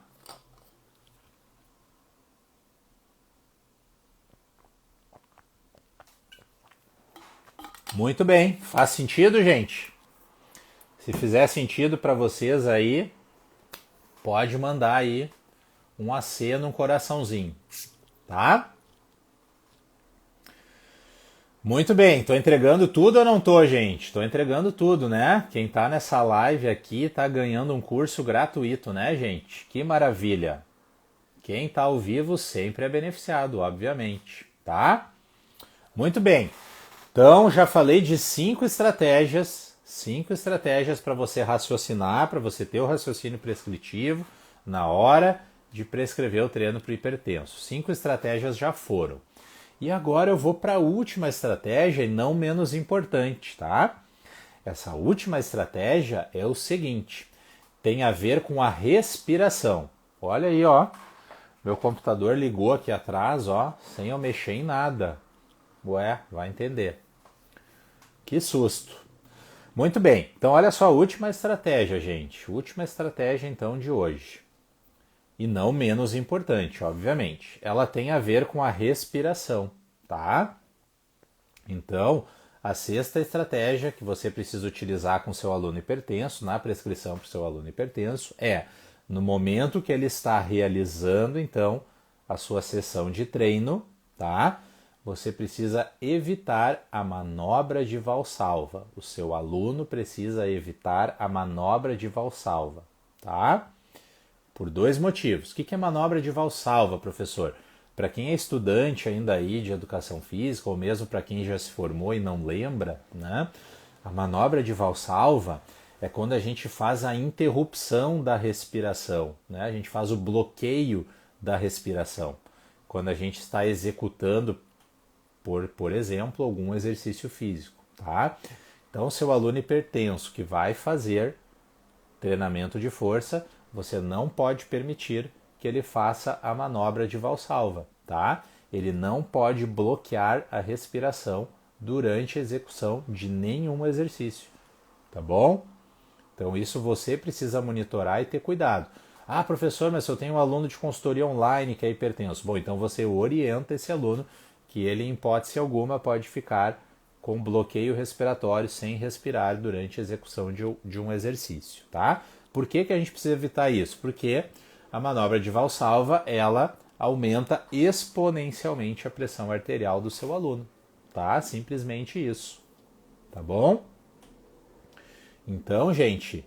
Muito bem, faz sentido, gente? Se fizer sentido para vocês aí, pode mandar aí um aceno, um coraçãozinho, tá? Muito bem, tô entregando tudo ou não tô, gente? Tô entregando tudo, né? Quem tá nessa live aqui tá ganhando um curso gratuito, né, gente? Que maravilha! Quem tá ao vivo sempre é beneficiado, obviamente, tá? Muito bem. Então, já falei de 5 estratégias para você raciocinar, para você ter o raciocínio prescritivo na hora de prescrever o treino para o hipertenso. 5 estratégias já foram. E agora eu vou para a última estratégia e não menos importante, tá? Essa última estratégia é o seguinte, tem a ver com a respiração. Olha aí, ó, meu computador ligou aqui atrás, ó, sem eu mexer em nada. Ué, vai entender. Que susto. Muito bem, então olha só a última estratégia, gente. Última estratégia, então, de hoje. E não menos importante, obviamente. Ela tem a ver com a respiração, tá? Então, a sexta estratégia que você precisa utilizar com seu aluno hipertenso, na prescrição para o seu aluno hipertenso, é no momento que ele está realizando, então, a sua sessão de treino, tá? Você precisa evitar a manobra de valsalva. O seu aluno precisa evitar a manobra de valsalva, tá? Por 2 motivos. O que é manobra de valsalva, professor? Para quem é estudante ainda aí de educação física, ou mesmo para quem já se formou e não lembra, né? A manobra de valsalva é quando a gente faz a interrupção da respiração, né? A gente faz o bloqueio da respiração. Quando a gente está executando, por exemplo, algum exercício físico, tá? Então, seu aluno hipertenso que vai fazer treinamento de força, você não pode permitir que ele faça a manobra de valsalva, tá? Ele não pode bloquear a respiração durante a execução de nenhum exercício, tá bom? Então isso você precisa monitorar e ter cuidado. Ah, professor, mas se eu tenho um aluno de consultoria online que é hipertenso. Bom, então você orienta esse aluno que ele, em hipótese alguma, pode ficar com bloqueio respiratório sem respirar durante a execução de um exercício, tá? Por que a gente precisa evitar isso? Porque a manobra de valsalva, ela aumenta exponencialmente a pressão arterial do seu aluno, tá? Simplesmente isso, tá bom? Então, gente,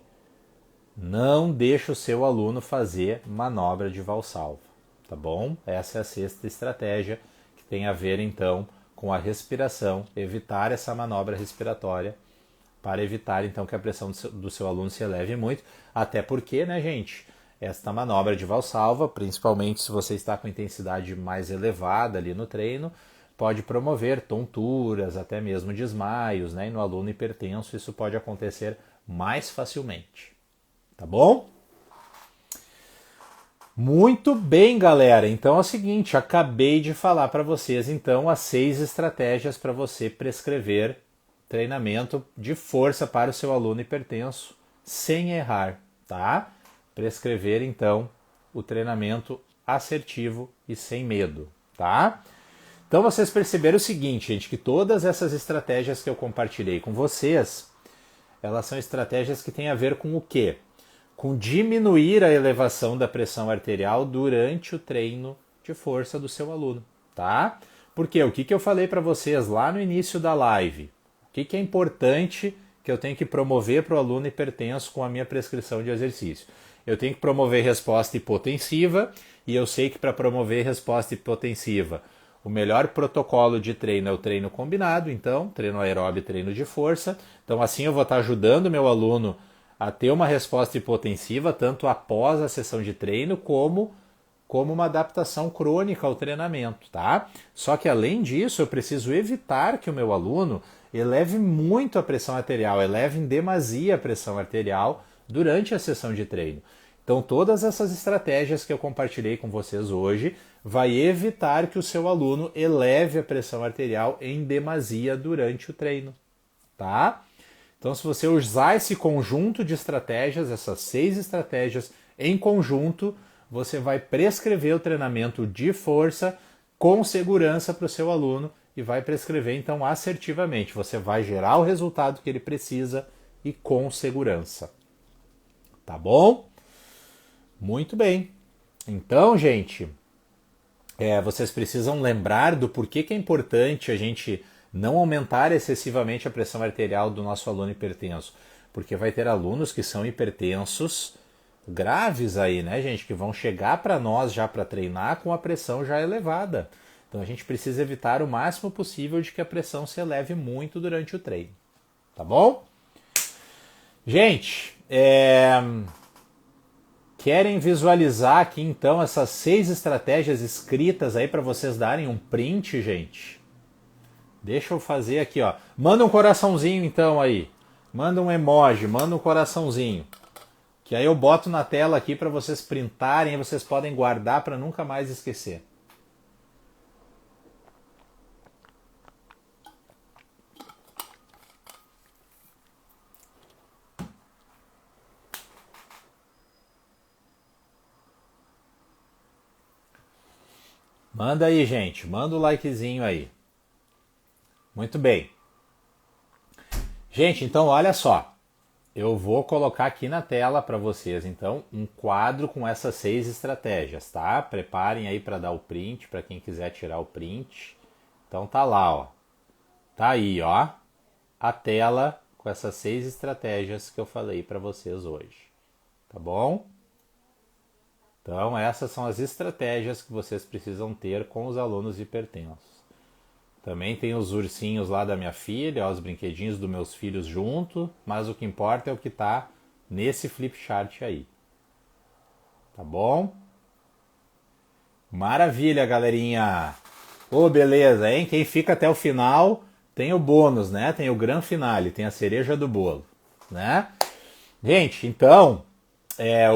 não deixe o seu aluno fazer manobra de valsalva, tá bom? Essa é a sexta estratégia que tem a ver, então, com a respiração, evitar essa manobra respiratória para evitar, então, que a pressão do seu aluno se eleve muito, até porque, né, gente, esta manobra de valsalva, principalmente se você está com intensidade mais elevada ali no treino, pode promover tonturas, até mesmo desmaios, né? E no aluno hipertenso isso pode acontecer mais facilmente. Tá bom? Muito bem, galera. Então é o seguinte, acabei de falar para vocês então as 6 estratégias para você prescrever treinamento de força para o seu aluno hipertenso sem errar, tá? Prescrever então o treinamento assertivo e sem medo, tá? Então vocês perceberam o seguinte, gente, que todas essas estratégias que eu compartilhei com vocês, elas são estratégias que têm a ver com o quê? Com diminuir a elevação da pressão arterial durante o treino de força do seu aluno, tá? Porque o que eu falei para vocês lá no início da live? O que é importante que eu tenho que promover para o aluno hipertenso com a minha prescrição de exercício? Eu tenho que promover resposta hipotensiva e eu sei que para promover resposta hipotensiva o melhor protocolo de treino é o treino combinado, então treino aeróbio e treino de força. Então assim eu vou estar ajudando o meu aluno a ter uma resposta hipotensiva tanto após a sessão de treino como uma adaptação crônica ao treinamento, tá? Só que além disso, eu preciso evitar que o meu aluno eleve muito a pressão arterial, eleve em demasia a pressão arterial durante a sessão de treino. Então todas essas estratégias que eu compartilhei com vocês hoje vai evitar que o seu aluno eleve a pressão arterial em demasia durante o treino, tá? Então, se você usar esse conjunto de estratégias, essas 6 estratégias em conjunto, você vai prescrever o treinamento de força com segurança para o seu aluno e vai prescrever, então, assertivamente. Você vai gerar o resultado que ele precisa e com segurança. Tá bom? Muito bem. Então, gente, vocês precisam lembrar do porquê que é importante a gente não aumentar excessivamente a pressão arterial do nosso aluno hipertenso, porque vai ter alunos que são hipertensos graves aí, né, gente, que vão chegar para nós já para treinar com a pressão já elevada. Então a gente precisa evitar o máximo possível de que a pressão se eleve muito durante o treino, tá bom? Gente, querem visualizar aqui então essas 6 estratégias escritas aí para vocês darem um print, gente? Deixa eu fazer aqui, ó. Manda um coraçãozinho então aí. Manda um emoji, manda um coraçãozinho. Que aí eu boto na tela aqui para vocês printarem e vocês podem guardar para nunca mais esquecer. Manda aí, gente. Manda o likezinho aí. Muito bem. Gente, então olha só. Eu vou colocar aqui na tela para vocês, então, um quadro com essas 6 estratégias, tá? Preparem aí para dar o print, para quem quiser tirar o print. Então tá lá, ó. Tá aí, ó. A tela com essas 6 estratégias que eu falei para vocês hoje. Tá bom? Então, essas são as estratégias que vocês precisam ter com os alunos hipertensos. Também tem os ursinhos lá da minha filha, os brinquedinhos dos meus filhos junto, mas o que importa é o que está nesse flip chart aí. Tá bom? Maravilha, galerinha! Ô, beleza, hein? Quem fica até o final tem o bônus, né? Tem o gran finale, tem a cereja do bolo, né? Gente, então,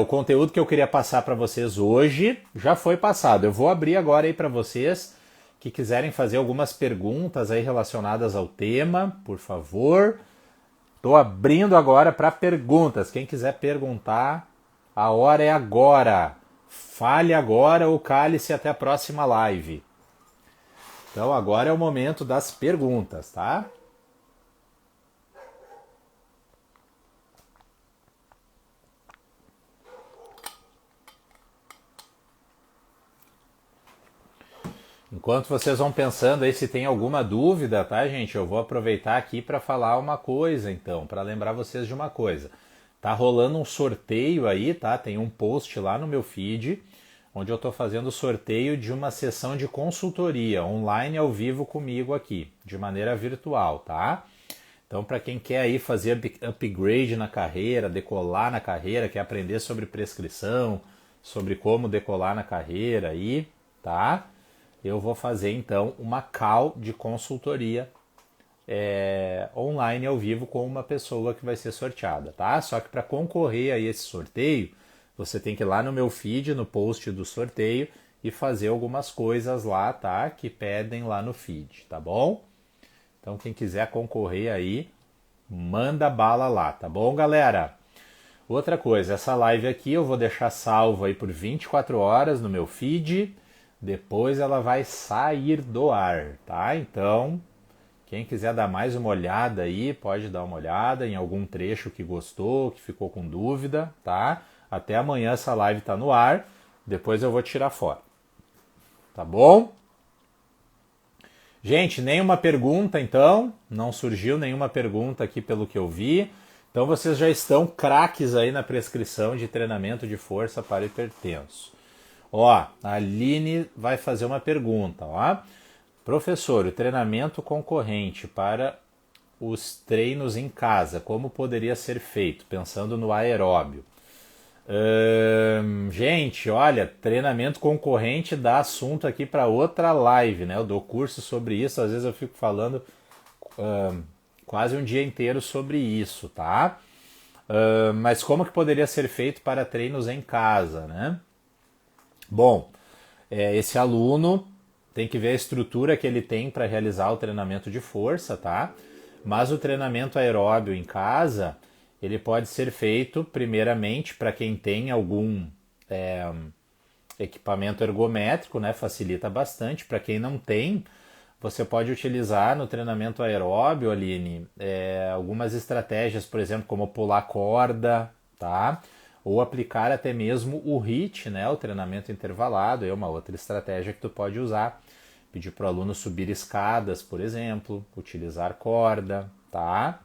o conteúdo que eu queria passar para vocês hoje já foi passado. Eu vou abrir agora aí para vocês que quiserem fazer algumas perguntas aí relacionadas ao tema, por favor. Estou abrindo agora para perguntas. Quem quiser perguntar, a hora é agora. Fale agora ou cale-se até a próxima live. Então agora é o momento das perguntas, tá? Enquanto vocês vão pensando aí se tem alguma dúvida, tá, gente? Eu vou aproveitar aqui para falar uma coisa, então, para lembrar vocês de uma coisa. Tá rolando um sorteio aí, tá? Tem um post lá no meu feed, onde eu estou fazendo o sorteio de uma sessão de consultoria online ao vivo comigo aqui, de maneira virtual, tá? Então, para quem quer aí fazer upgrade na carreira, decolar na carreira, quer aprender sobre prescrição, sobre como decolar na carreira aí, tá? Eu vou fazer então uma call de consultoria online ao vivo com uma pessoa que vai ser sorteada, tá? Só que para concorrer a esse sorteio, você tem que ir lá no meu feed, no post do sorteio, e fazer algumas coisas lá, tá? Que pedem lá no feed, tá bom? Então quem quiser concorrer aí, manda bala lá, tá bom, galera? Outra coisa, essa live aqui eu vou deixar salvo aí por 24 horas no meu feed, depois ela vai sair do ar, tá? Então, quem quiser dar mais uma olhada aí, pode dar uma olhada em algum trecho que gostou, que ficou com dúvida, tá? Até amanhã essa live tá no ar, depois eu vou tirar fora. Tá bom? Gente, nenhuma pergunta então, não surgiu nenhuma pergunta aqui pelo que eu vi. Então vocês já estão craques aí na prescrição de treinamento de força para hipertenso. Ó, a Aline vai fazer uma pergunta, ó. Professor, o treinamento concorrente para os treinos em casa, como poderia ser feito, pensando no aeróbio? Gente, olha, treinamento concorrente dá assunto aqui para outra live, né? Eu dou curso sobre isso, às vezes eu fico falando quase um dia inteiro sobre isso, tá? Mas como que poderia ser feito para treinos em casa, né? Bom, esse aluno tem que ver a estrutura que ele tem para realizar o treinamento de força, tá? Mas o treinamento aeróbio em casa, ele pode ser feito primeiramente para quem tem algum equipamento ergométrico, né? Facilita bastante. Para quem não tem, você pode utilizar no treinamento aeróbio, Aline, algumas estratégias, por exemplo, como pular corda, tá? Ou aplicar até mesmo o HIIT, né? O treinamento intervalado, é uma outra estratégia que tu pode usar. Pedir para o aluno subir escadas, por exemplo, utilizar corda, tá?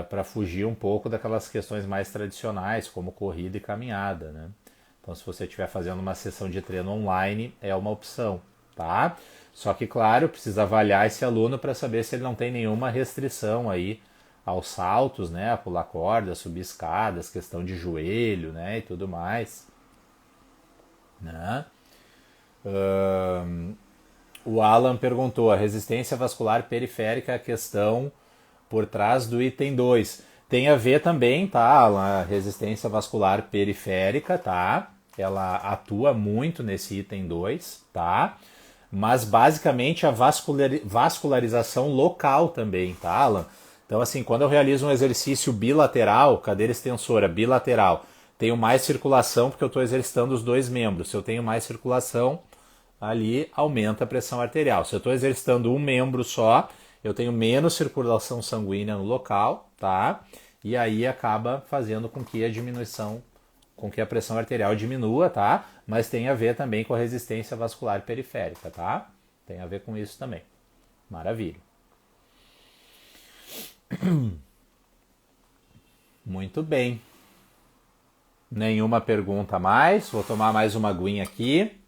Para fugir um pouco daquelas questões mais tradicionais, como corrida e caminhada, né? Então, se você estiver fazendo uma sessão de treino online, é uma opção, tá? Só que, claro, precisa avaliar esse aluno para saber se ele não tem nenhuma restrição aí aos saltos, né? A pular corda, subir escadas, questão de joelho, né? E tudo mais, né? O Alan perguntou, a resistência vascular periférica é a questão por trás do item 2. Tem a ver também, tá, Alan? A resistência vascular periférica, tá? Ela atua muito nesse item 2, tá? Mas basicamente a vascularização local também, tá, Alan? Então, assim, quando eu realizo um exercício bilateral, cadeira extensora bilateral, tenho mais circulação porque eu estou exercitando os dois membros. Se eu tenho mais circulação, ali aumenta a pressão arterial. Se eu estou exercitando um membro só, eu tenho menos circulação sanguínea no local, tá? E aí acaba fazendo com que a diminuição, com que a pressão arterial diminua, tá? Mas tem a ver também com a resistência vascular periférica, tá? Tem a ver com isso também. Maravilha. Muito bem. Nenhuma pergunta mais. Vou tomar mais uma aguinha aqui.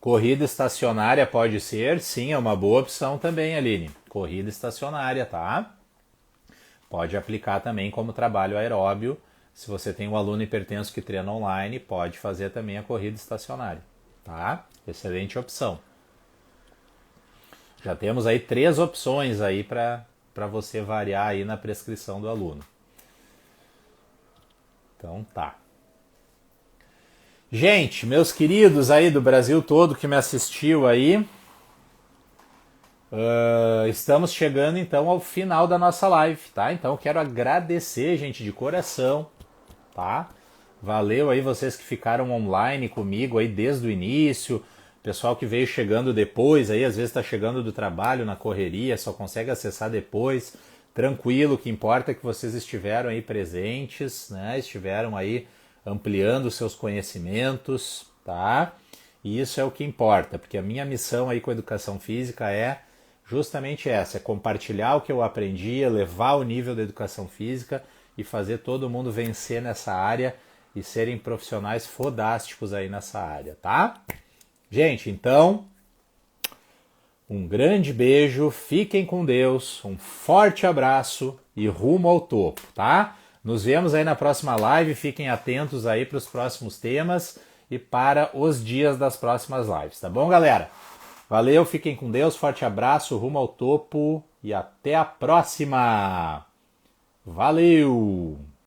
Corrida estacionária pode ser? Sim, é uma boa opção também, Aline. Corrida estacionária, tá? Pode aplicar também como trabalho aeróbio. Se você tem um aluno hipertenso que treina online, pode fazer também a corrida estacionária, tá? Excelente opção. Já temos aí 3 opções aí para você variar aí na prescrição do aluno. Então tá. Gente, meus queridos aí do Brasil todo que me assistiu aí, estamos chegando então ao final da nossa live, tá? Então quero agradecer, gente, de coração, tá? Valeu aí vocês que ficaram online comigo aí desde o início, pessoal que veio chegando depois aí, às vezes está chegando do trabalho na correria, só consegue acessar depois, tranquilo, o que importa é que vocês estiveram aí presentes, né? Estiveram aí ampliando seus conhecimentos, tá? E isso é o que importa, porque a minha missão aí com a educação física é justamente essa, é compartilhar o que eu aprendi, elevar o nível da educação física e fazer todo mundo vencer nessa área e serem profissionais fodásticos aí nessa área, tá? Gente, então, um grande beijo, fiquem com Deus, um forte abraço e rumo ao topo, tá? Nos vemos aí na próxima live, fiquem atentos aí para os próximos temas e para os dias das próximas lives, tá bom, galera? Valeu, fiquem com Deus, forte abraço, rumo ao topo e até a próxima! Valeu!